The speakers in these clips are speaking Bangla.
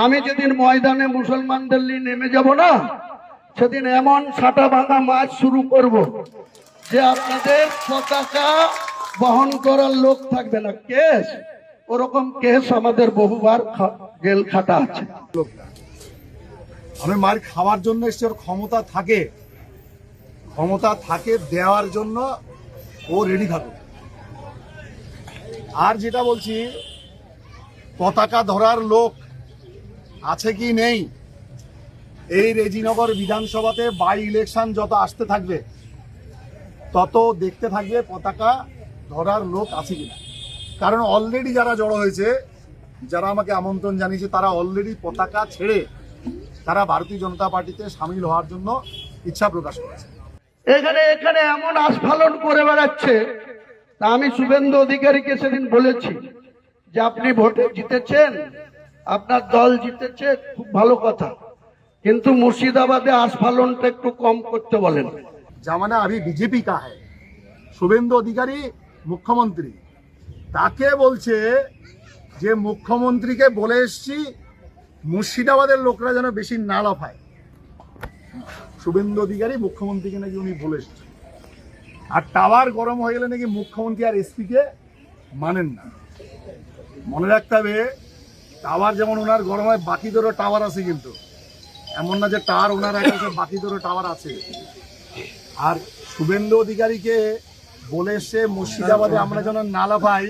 আমি যেদিন ময়দানে মুসলমানদের নিয়ে নেমে যাব না, সেদিন এমন সাটা ভাঙা মাছ শুরু করব যে আপনাদের পতাকা বহন করার লোক থাকবে না। কেস ওরকম কেস আমাদের বহুবার জেল খাটা আছে। আমি মার খাওয়ার জন্য এসে ওর ক্ষমতা থাকে দেওয়ার জন্য ও রেডি থাকুক। আর যেটা বলছি, পতাকা ধরার লোক আছে কি নেই, এই রেজিনগর বিধানসভাতে বাই ইলেকশন যত আসতে থাকবে তত দেখতে থাকবে পতাকা ধরার লোক আছে কিনা। কারণ অলরেডি যারা জড়ো হয়েছে, যারা আমাকে আমন্ত্রণ জানিয়েছে, তারা অলরেডি পতাকা ছেড়ে তারা ভারতীয় জনতা পার্টিতে সামিল হওয়ার জন্য ইচ্ছা প্রকাশ করেছে। এখানে এখানে এমন আস্ফালন করে বেড়াচ্ছে। তা আমি শুভেন্দু অধিকারীকে সেদিন বলেছি যে আপনি ভোটে জিতেছেন, আপনার দল জিতেছে, খুব ভালো কথা, কিন্তু মুর্শিদাবাদে আস্ফালনটা একটু কম করতে বলেন। জামানা আভি বিজেপি কা হ্যায়। শুভেন্দু অধিকারী মুখ্যমন্ত্রী, তাকে বলছে যে মুখ্যমন্ত্রীকে বলে এসছি মুর্শিদাবাদের লোকরা যেন বেশি না লাফায়। শুভেন্দু অধিকারী মুখ্যমন্ত্রীকে নাকি উনি বলে এসছেন। আর টাওয়ার গরম হয়ে গেলে নাকি মুখ্যমন্ত্রী আর এসপিকে মানেন না। মনে রাখতে হবে, টাওয়ার যেমন ওনার গরম হয়, বাকিদেরও টাওয়ার আছে, কিন্তু এমন না যে টাওয়ার ওনার কাছে বাকিদেরও টাওয়ার আছে। আর শুভেন্দু অধিকারীকে বলে এসছে মুর্শিদাবাদে আমরা যেন না লাফাই।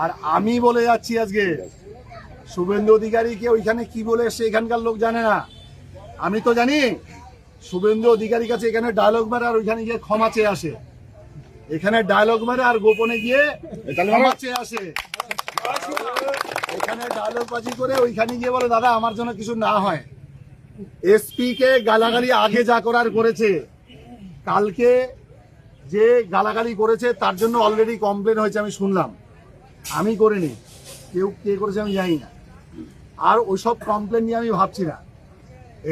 আর আমি বলে যাচ্ছি আজকে, শুভেন্দু অধিকারীকে ওইখানে কি বলে এসছে এখানকার লোক জানে না, আমি তো জানি। শুভেন্দু অধিকারীর কাছে এখানে ডায়লগ মারে আর ওইখানে গিয়ে ক্ষমা চেয়ে আসে। এখানে ডায়লগ মারে আর গোপনে গিয়ে ক্ষমা চেয়ে আসে। এখানে ডায়লগ বাজি করে ওইখানে গিয়ে বলে দাদা আমার জন্য কিছু না হয়। এসপি কে গালাগালি আগে যা করার করেছে, কালকে যে গালাগালি করেছে তার জন্য অলরেডি কমপ্লেন হয়েছে, আমি শুনলাম। আমি করিনি, কেউ কে করেছে আমি জানি না। আর ওইসব কমপ্লেন নিয়ে আমি ভাবছি না।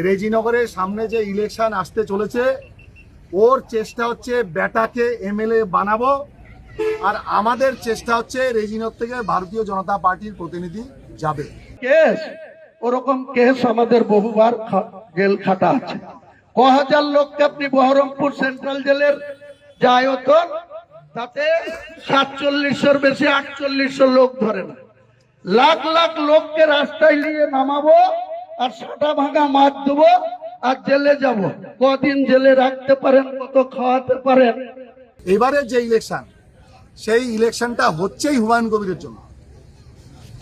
রেজিনগরের সামনে যে ইলেকশন আসতে চলেছে, ওর চেষ্টা হচ্ছে বেটাকে এমএলএ বানাবো, আর আমাদের চেষ্টা হচ্ছে রেজিনগর থেকে ভারতীয় জনতা পার্টির প্রতিনিধি যাবে। কেস ওরকম কেস আমাদের বহুবার জেল খাটা আছে। ক হাজার লোককে আপনি বহরমপুর সেন্ট্রাল জেলের যে আয়তন, তাতে 4700-র বেশি 4800 লোক ধরে না। লাখ লাখ লোককে রাস্তায় নিয়ে নামাবো আর সাটা ভাঙা মাছ দেবো আর জেলে যাব। কদিন জেলে রাখতে পারেন, কত খাওয়াতে পারেন। এবারে যে ইলেকশন, সেই ইলেকশনটা হচ্ছেই হুমায়ুন কবিরের জন্য,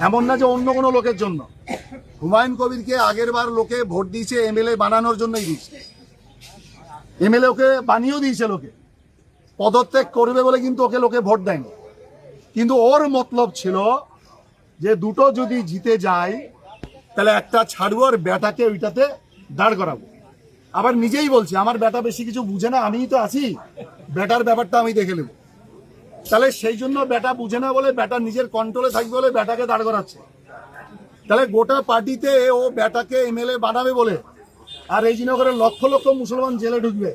এমন না যে অন্য কোনো লোকের জন্য। হুমায়ুন কবিরকে আগের বার লোকে ভোট দিয়েছে এমএলএ বানানোর জন্যই দিয়েছে। এমএলএ ওকে বানিয়েও দিয়েছে লোকে, পদত্যাগ করবে বলে কিন্তু ওকে লোকে ভোট দেয়নি। কিন্তু ওর মতলব ছিল যে দুটো যদি জিতে যায় তাহলে একটা ছাড়বো আর বেটাকে ওইটাতে দাঁড় করাবো। আবার নিজেই বলছে আমার বেটা বেশি কিছু বুঝে না, আমিই তো আছি, বেটার ব্যাপারটা আমি দেখে নেব। তাহলে সেই জন্য বেটা বুঝে না বলে, বেটা নিজের কন্ট্রোলে থাকবে বলে বেটাকে দাঁড় করাচ্ছে। তাহলে গোটা পার্টিতে ও বেটাকে এমএলএ বানাবে বলে, আর রেজিনগরের লক্ষ লক্ষ মুসলমান জেলে ঢুকবে।